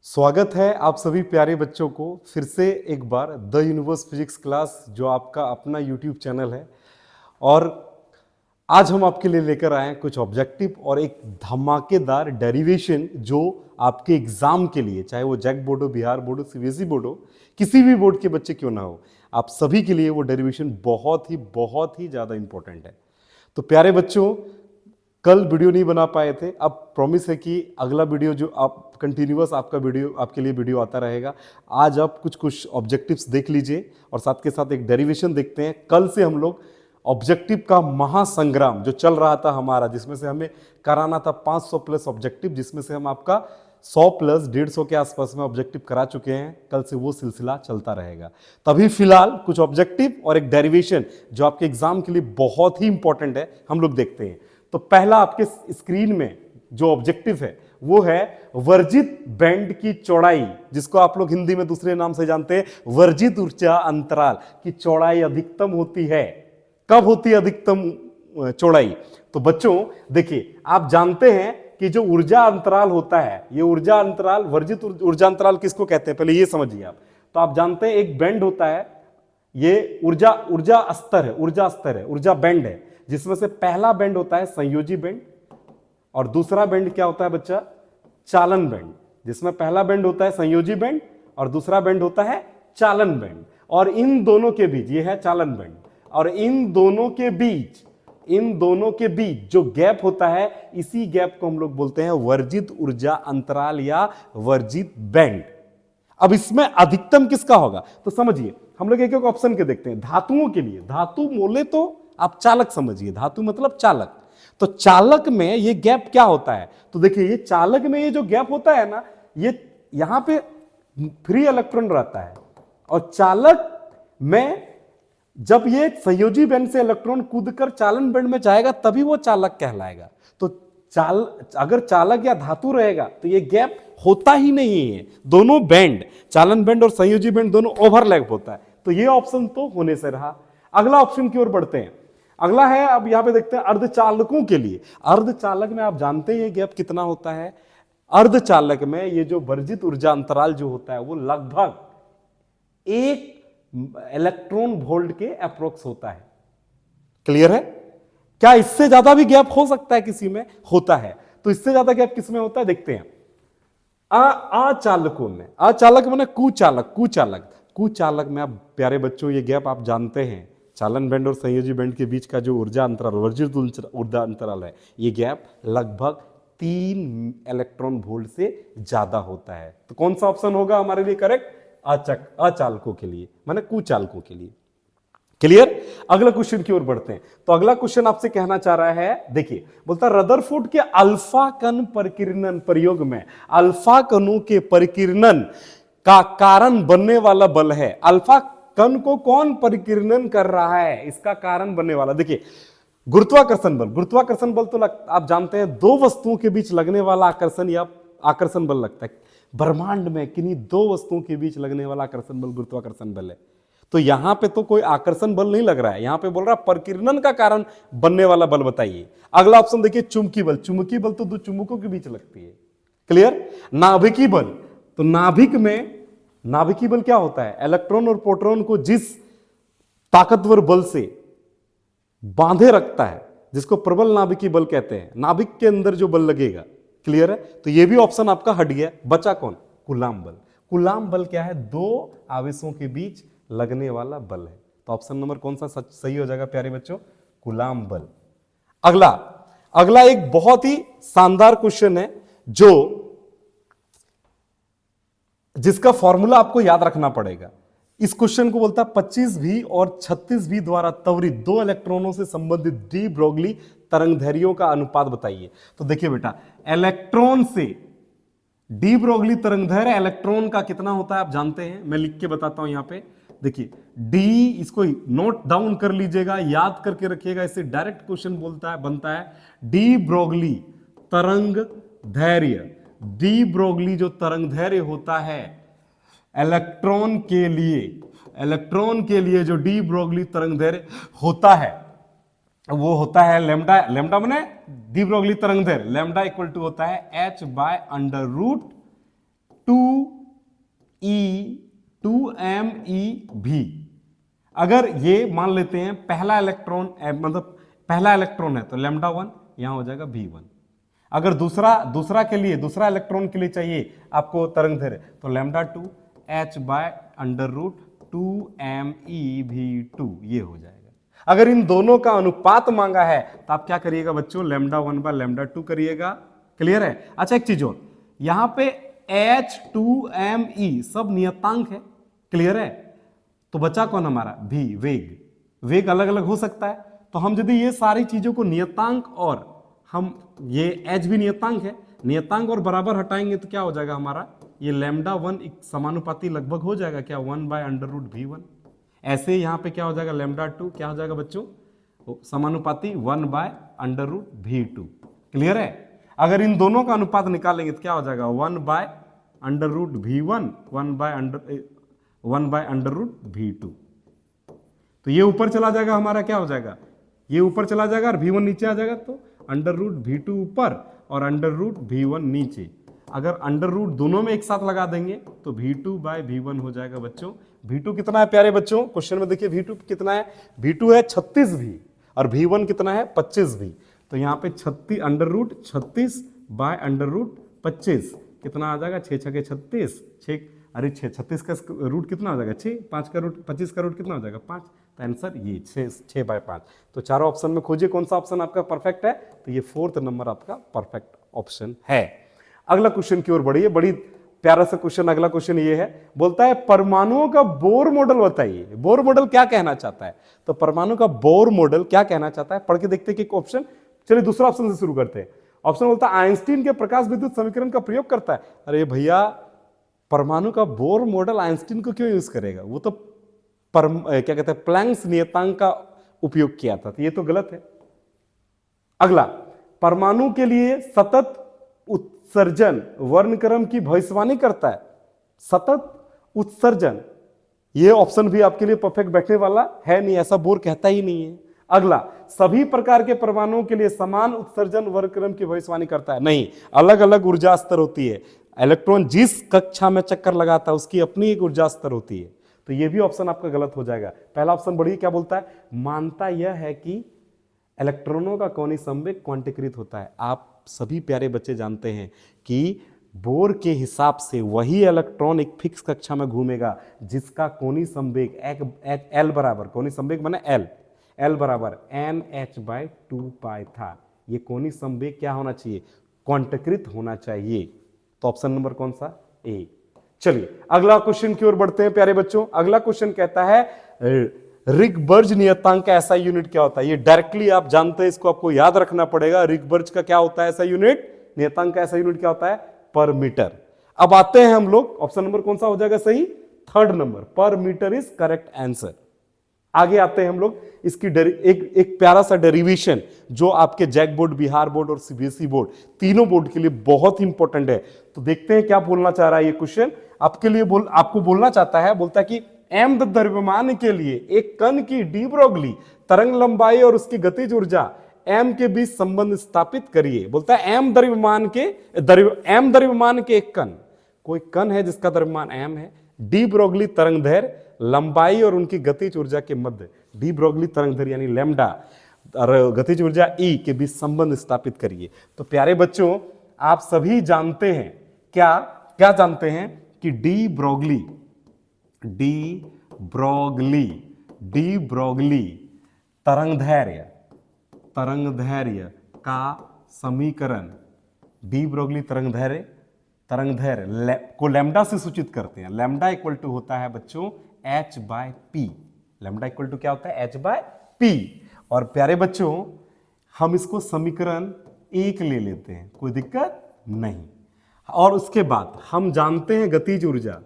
स्वागत है आप सभी प्यारे बच्चों को फिर से एक बार द यूनिवर्स फिजिक्स क्लास जो आपका अपना यूट्यूब चैनल है। और आज हम आपके लिए लेकर आए हैं कुछ ऑब्जेक्टिव और एक धमाकेदार डेरिवेशन जो आपके एग्जाम के लिए, चाहे वो जैक बोर्ड हो, बिहार बोर्ड हो, सीबीएसई बोर्ड हो, किसी भी बोर्ड के बच्चे क्यों ना हो, आप सभी के लिए वो डेरिवेशन बहुत ही ज़्यादा इंपॉर्टेंट है। तो प्यारे बच्चों, कल वीडियो नहीं बना पाए थे, अब प्रॉमिस है कि अगला वीडियो जो आप कंटिन्यूअस आपके लिए वीडियो आता रहेगा। आज आप कुछ ऑब्जेक्टिव्स देख लीजिए और साथ के साथ एक डेरिवेशन देखते हैं। कल से हम लोग ऑब्जेक्टिव का महासंग्राम जो चल रहा था हमारा, जिसमें से हमें कराना था 500 प्लस ऑब्जेक्टिव, जिसमें से हम आपका 100 प्लस 150 के आसपास में ऑब्जेक्टिव करा चुके हैं। कल से वो सिलसिला चलता रहेगा। तभी फिलहाल कुछ ऑब्जेक्टिव और एक डेरिवेशन जो आपके एग्जाम के लिए बहुत ही इंपॉर्टेंट है, हम लोग देखते हैं। तो पहला आपके स्क्रीन में जो ऑब्जेक्टिव है वो है वर्जित बैंड की चौड़ाई, जिसको आप लोग हिंदी में दूसरे नाम से जानते हैं वर्जित ऊर्जा अंतराल की चौड़ाई अधिकतम होती है। कब होती है अधिकतम चौड़ाई? तो बच्चों देखिए, आप जानते हैं कि जो ऊर्जा अंतराल होता है, ये ऊर्जा अंतराल, वर्जित ऊर्जा अंतराल किसको कहते हैं, पहले ये समझिए आप। तो आप जानते हैं एक बैंड होता है, ये ऊर्जा स्तर है, ऊर्जा बैंड है, जिसमें से पहला बैंड होता है संयोजी बैंड और दूसरा बैंड क्या होता है बच्चा? चालन बैंड। जिसमें पहला बैंड होता है संयोजी बैंड और दूसरा बैंड होता है चालन बैंड। और इन दोनों के बीच, ये है चालन बैंड, और इन दोनों के बीच जो गैप होता है, इसी गैप को हम लोग बोलते हैं वर्जित ऊर्जा अंतराल या वर्जित बैंड। अब इसमें अधिकतम किसका होगा? तो समझिए, हम लोग एक एक ऑप्शन के देखते हैं। धातुओं के लिए, धातु बोले तो आप चालक समझिए, धातु मतलब चालक। तो चालक में ये गैप क्या होता है? तो देखिए, ये चालक में ये जो गैप होता है ना, ये यहां पे फ्री इलेक्ट्रॉन रहता है, और चालक में जब ये संयोजी बैंड से इलेक्ट्रॉन कूदकर चालन बैंड में जाएगा तभी वो चालक कहलाएगा। तो अगर चालक या धातु रहेगा तो ये गैप होता ही नहीं है। दोनों बैंड, चालन बैंड और संयोजी बैंड, दोनों ओवरलैप होता है। तो ये ऑप्शन तो होने से रहा। अगला ऑप्शन की ओर बढ़ते हैं। अगला है, अब यहां पे देखते हैं अर्धचालकों के लिए। अर्धचालक में आप जानते हैं गैप कितना होता है? अर्धचालक में ये जो वर्जित ऊर्जा अंतराल जो होता है वो लगभग 1 इलेक्ट्रॉन वोल्ट के अप्रोक्स होता है। क्लियर है? क्या इससे ज्यादा भी गैप हो सकता है? किसी में होता है। तो इससे ज्यादा गैप किसमें होता है, देखते हैं। अचालकों में, अचालक माने कुचालक में, आप प्यारे बच्चों ये गैप आप जानते हैं, चालन बैंड और संयोजी बैंड के बीच का जो ऊर्जा अंतराल, वर्जित ऊर्जा अंतराल है, ये गैप लगभग 3 इलेक्ट्रॉन वोल्ट से ज्यादा होता है। तो कौन सा ऑप्शन होगा हमारे लिए करेक्ट? अचालकों के लिए, माने कुचालकों के लिए। क्लियर? अगला क्वेश्चन की ओर बढ़ते हैं। तो अगला क्वेश्चन आपसे कहना चाह रहा है, देखिए, बोलता रदरफोर्ड के अल्फा कण परिकिरणन प्रयोग में अल्फा कणों के परिकिरणन का कारण बनने वाला बल है। अल्फा कण को कौन परिकिरणन कर रहा है, इसका कारण बनने वाला, देखिए, गुरुत्वाकर्षण बल। गुरुत्वाकर्षण बल तो आप जानते हैं, दो वस्तुओं के बीच लगने वाला आकर्षण या आकर्षण बल लगता है। ब्रह्मांड में किन्हीं दो वस्तुओं के बीच लगने वाला आकर्षण बल गुरुत्वाकर्षण बल है। तो यहां पे तो कोई आकर्षण बल नहीं लग रहा है, यहां पे बोल रहा है परिकिरणन का कारण बनने वाला बल बताइए। अगला ऑप्शन देखिए, चुंबकीय बल। चुंबकीय बल तो दो चुंबकों के बीच लगती है। क्लियर? नाभिकीय बल, तो नाभिकीय बल क्या होता है? इलेक्ट्रॉन और प्रोटॉन को जिस ताकतवर बल से बांधे रखता है, जिसको प्रबल नाभिकीय बल कहते हैं, नाभिक के अंदर जो बल लगेगा। क्लियर है? तो ये भी ऑप्शन आपका हट गया। बचा कौन? कूलाम्ब बल। कूलाम्ब बल क्या है? दो आवेशों के बीच लगने वाला बल है। तो ऑप्शन नंबर कौन सा सही हो जाएगा प्यारे बच्चों? कूलाम्ब बल। अगला एक बहुत ही शानदार क्वेश्चन है जिसका फॉर्मूला आपको याद रखना पड़ेगा। इस क्वेश्चन को बोलता है 25V और 36V द्वारा त्वरित 2 इलेक्ट्रॉनों से संबंधित डी ब्रोगली तरंगदैर्ध्यों का अनुपात बताइए। तो देखिए बेटा, इलेक्ट्रॉन से डी ब्रोगली तरंगदैर्ध्य इलेक्ट्रॉन का कितना होता है आप जानते हैं, मैं लिख के बताता हूं। यहां पे देखिए, डी, इसको नोट डाउन कर लीजिएगा, याद करके रखिएगा, इससे डायरेक्ट क्वेश्चन बनता है डी ब्रोगली तरंगदैर्ध्य। डी ब्रोगली जो तरंगदैर्ध्य होता है इलेक्ट्रॉन के लिए जो डी ब्रोगली तरंगदैर्ध्य होता है वो होता है लैम्डा। लैम्डा माने डी ब्रोगली तरंगदैर्ध्य, लैम्डा इक्वल टू होता है h/√2 2me अगर ये मान लेते हैं पहला इलेक्ट्रॉन मतलब पहला इलेक्ट्रॉन है तो लैम्डा 1 यहां हो जाएगा v1। अगर दूसरा के लिए दूसरा इलेक्ट्रॉन के लिए चाहिए आपको तरंग दैर्घ्य तो lambda 2 h by under root 2me_v2 ये हो जाएगा। अगर इन दोनों का अनुपात मांगा है तो आप क्या करिएगा बच्चों, लैम्डा 1 बाय लैम्डा 2 करिएगा। क्लियर है? अच्छा एक चीज और, यहां पे h2me सब नियतांक है। क्लियर है? तो बचा कौन हमारा v, वेग अलग अलग हो सकता है। तो हम यदि ये सारी चीजों को नियतांक और हम ये h भी नियतांक है, नियतांक और बराबर हटाएंगे तो क्या हो जाएगा हमारा, ये लैम्डा 1 एक समानुपाती लगभग हो जाएगा क्या 1 बाय अंडर रूट v1। ऐसे यहां पे क्या हो जाएगा लैम्डा 2 क्या हो जाएगा बच्चों, समानुपाती 1 by under root v2। Clear है? अगर इन दोनों का अनुपात निकालेंगे तो क्या हो जाएगा 1 by under root v1 1 by under root v2। तो ये ऊपर चला जाएगा हमारा, क्या हो जाएगा, ये ऊपर चला जाएगा और v1 नीचे आ जाएगा, तो अंडर रूट v2 ऊपर और अंडर रूट v1 नीचे। अगर अंडर रूट दोनों में एक साथ लगा देंगे तो v2 बाय v1 हो जाएगा बच्चों। v2 कितना है प्यारे बच्चों, क्वेश्चन में देखिए v2 कितना है, v2 है 36v और v1 कितना है 25v। तो यहाँ पे 36 under root 36 by under root 25 कितना आ जाएगा, 6 छके 36, 6 अरे 36 का रूट कितना हो जाएगा 6, 5 का रूट 25 का रूट कितना हो जाएगा 5। तो आंसर ये 6 बाय 5। तो चारों ऑप्शन में खोजिए कौन सा ऑप्शन आपका परफेक्ट है, तो ये 4th नंबर आपका परफेक्ट ऑप्शन है। अगला क्वेश्चन की ओर बढ़िए, बड़ी प्यारा सा क्वेश्चन। अगला क्वेश्चन ये है, बोलता है परमाणुओं का बोर मॉडल बताइए। बोर मॉडल क्या कहना चाहता है, तो परमाणु का बोर मॉडल क्या कहना चाहता है, पढ़ के देखते हैं कि ऑप्शन। चलिए दूसरा ऑप्शन से शुरू करते हैं। ऑप्शन बोलता है आइंस्टीन के प्रकाश विद्युत समीकरण का प्रयोग करता है। अरे भैया, परमाणु का बोर मॉडल आइंस्टीन को क्यों यूज करेगा, वो तो क्या कहते हैं प्लैंक्स नियतांक का उपयोग किया था, तो ये तो गलत है। अगला, परमाणु के लिए सतत उत्सर्जन वर्णक्रम की भविष्यवाणी करता है। सतत उत्सर्जन, ये ऑप्शन भी आपके लिए परफेक्ट बैठने वाला है नहीं, ऐसा बोर कहता ही नहीं है। अगला, सभी प्रकार के परमाणुओं के लिए समान उत्सर्जन वर्णक्रम की भविष्यवाणी करता है। नहीं, अलग अलग ऊर्जा स्तर होती है। इलेक्ट्रॉन जिस कक्षा में चक्कर लगाता है उसकी अपनी एक ऊर्जा स्तर होती है, तो ये भी ऑप्शन आपका गलत हो जाएगा। पहला ऑप्शन बढ़िए, क्या बोलता है, मानता यह है कि इलेक्ट्रॉनों का कोणीय संवेग क्वांटीकृत होता है। आप सभी प्यारे बच्चे जानते हैं कि बोर के हिसाब से वही इलेक्ट्रॉन एक फिक्स कक्षा में घूमेगा जिसका कोणीय संवेग एल बराबर, कोणीय संवेग माने एल बराबर NH/2π था। ये कोणीय संवेग क्या होना चाहिए, क्वांटीकृत होना चाहिए। तो ऑप्शन नंबर कौन सा, ए। चलिए अगला क्वेश्चन की ओर बढ़ते हैं प्यारे बच्चों। अगला क्वेश्चन कहता है रिगबर्ज नियतांक का ऐसा यूनिट क्या होता है। ये डायरेक्टली आप जानते हैं, इसको आपको याद रखना पड़ेगा। रिगबर्ज का क्या होता है ऐसा यूनिट, नियतांक का ऐसा यूनिट क्या होता है, पर मीटर। अब आते हैं हम लोग, ऑप्शन नंबर कौन सा हो जाएगा सही, 3rd नंबर, पर मीटर इज करेक्ट आंसर। आगे आते हैं हम लोग, इसकी एक प्यारा सा डेरिवेशन जो आपके जैक बोर्ड, बिहार बोर्ड और सीबीएसई बोर्ड, तीनों बोर्ड के लिए बहुत इंपॉर्टेंट है। तो देखते हैं क्या बोलना चाह रहा है ये क्वेश्चन आपके लिए। आपको बोलना चाहता है, बोलता है कि m द्रव्यमान के लिए एक कण की डी ब्रोगली तरंग लंबाई और उसकी गतिज ऊर्जा m के बीच संबंध स्थापित करिए। बोलता है m द्रव्यमान के एक कण, कोई कण है जिसका द्रव्यमान m है, डी ब्रोगली तरंग दैर्घ्य, लंबाई और उनकी गतिज ऊर्जा के मध्य, डी ब्रोगली तरंग दैर्घ्य यानी लैम्डा और गतिज ऊर्जा ई के बीच संबंध स्थापित करिए। तो प्यारे बच्चों, आप सभी जानते हैं, क्या जानते हैं कि डी ब्रोगली तरंग दैर्घ्य का समीकरण, डी ब्रोगली तरंग दैर्घ्य को लैम्डा से सूचित करते हैं। लैम्डा इक्वल टू होता है बच्चों h/p। लैम्डा इक्वल टू क्या होता है, h/p। और प्यारे बच्चों, हम इसको समीकरण 1 ले लेते हैं, कोई दिक्कत नहीं। और उसके बाद हम जानते हैं गतिज ऊर्जा,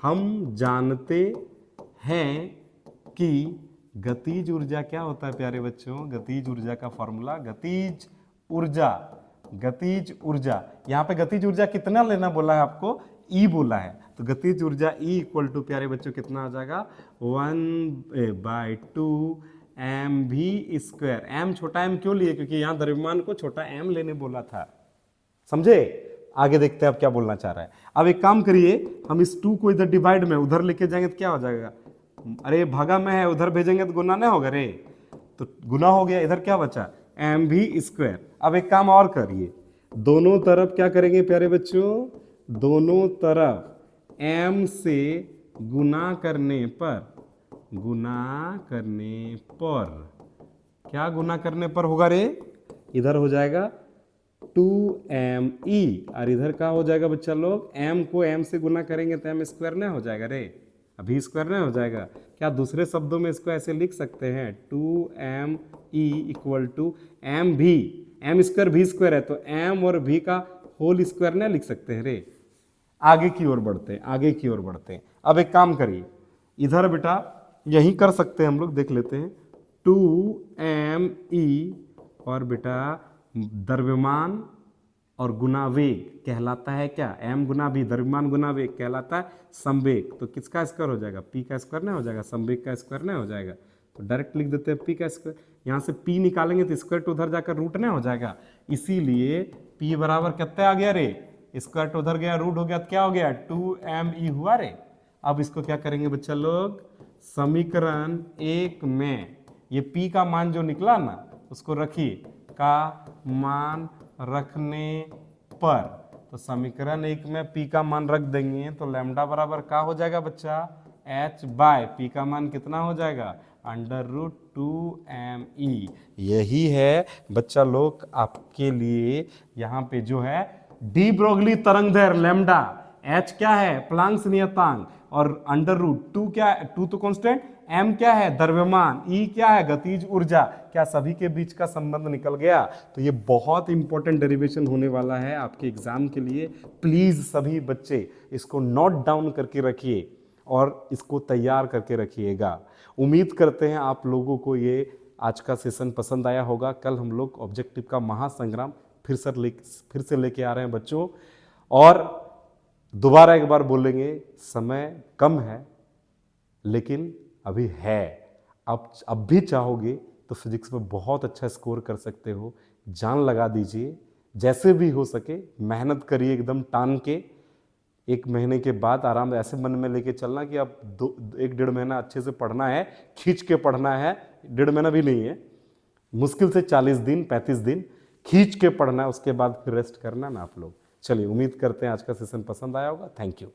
हम जानते हैं कि गतिज ऊर्जा क्या होता है प्यारे बच्चों, गतिज ऊर्जा का फॉर्मूला, गतिज ऊर्जा, यहां पे गतिज ऊर्जा कितना लेना बोला है आपको, ई बोला है। तो गतिज ऊर्जा ई इक्वल टू प्यारे बच्चों कितना आ जाएगा, 1/2 mv²। m छोटा m क्यों लिए, क्योंकि यहां द्रव्यमान को छोटा m लेने बोला था, समझे। आगे देखते हैं अब क्या बोलना चाह रहा है। अब एक काम करिए, हम इस 2 को इधर डिवाइड में उधर लेके जाएंगे तो क्या हो जाएगा, अरे भागा में है, उधर भेजेंगे तो गुना नहीं होगा रे, तो गुना हो गया, इधर क्या बचा एम भी स्क्वायर। अब एक काम और करिए, दोनों तरफ क्या करेंगे प्यारे बच्चों, दोनों तरफ m से गुना करने पर, क्या गुना करने पर होगा रे, इधर हो जाएगा 2me और इधर क्या हो जाएगा बच्चा लोग, m को m से गुना करेंगे तो m स्क्वायर नहीं हो जाएगा रे, अभी स्क्वायर नहीं हो जाएगा क्या, दूसरे शब्दों में इसको ऐसे लिख सकते हैं 2me इक्वल टू m भी, m स्क्वायर भी स्क्वायर है तो m और v का होल स्क्वायर नहीं लिख सकते हैं रे। आगे की ओर बढ़ते हैं, अब एक काम करिए, इधर बेटा यही कर सकते हैं हम लोग, देख लेते हैं 2me और बेटा द्रव्यमान और गुना वेग कहलाता है क्या, m गुना v, द्रव्यमान गुना वेग कहलाता है संवेग। तो किसका स्क्वायर हो जाएगा, p का स्क्वायर नहीं हो जाएगा, संवेग का स्क्वायर नहीं हो जाएगा, तो डायरेक्ट लिख देते हैं p का स्क्वायर। यहाँ से p निकालेंगे तो स्क्वायर टू उधर जाकर रूट नहीं हो जाएगा, इसीलिए p बराबर कितने आ गया रे, स्क्वायर टू उधर गया रूट हो गया तो क्या हो गया 2me हुआ रे। अब इसको क्या करेंगे बच्चा लोग, समीकरण 1 में ये p का मान जो निकला ना उसको रखिए, का मान रखने पर, तो समीकरण 1 में p का मान रख देंगे तो लैम्डा बराबर क्या हो जाएगा बच्चा, h बाय p का मान कितना हो जाएगा √2me। यही है बच्चा लोग आपके लिए यहाँ पे जो है डी ब्रोगली तरंगदैर्घ्य लैम्डा, h क्या है प्लांक्स नियतांक और √2 क्या है, 2 तो कांस्टेंट, m क्या है द्रव्यमान, e क्या है गतिज ऊर्जा, क्या सभी के बीच का संबंध निकल गया। तो ये बहुत इंपॉर्टेंट डेरिवेशन होने वाला है आपके एग्जाम के लिए, प्लीज सभी बच्चे इसको नोट डाउन करके रखिए और इसको तैयार करके रखिएगा। उम्मीद करते हैं आप लोगों को ये आज का सेशन पसंद आया होगा। कल हम लोग ऑब्जेक्टिव का महासंग्राम फिर से लेके आ रहे हैं बच्चों, और दोबारा एक बार बोलेंगे, समय कम है लेकिन अभी है, अब भी चाहोगे तो फिजिक्स में बहुत अच्छा स्कोर कर सकते हो। जान लगा दीजिए, जैसे भी हो सके मेहनत करिए एकदम टान के। 1 महीने के बाद आराम ऐसे मन में लेके चलना कि अब 1-1.5 महीना अच्छे से पढ़ना है, खींच के पढ़ना है, 1.5 महीना भी नहीं है, मुश्किल से 40 दिन 35 दिन खींच के पढ़ना है, उसके बाद फिर रेस्ट करना ना आप लोग। चलिए, उम्मीद करते हैं आज का सेशन पसंद आया होगा। Thank you.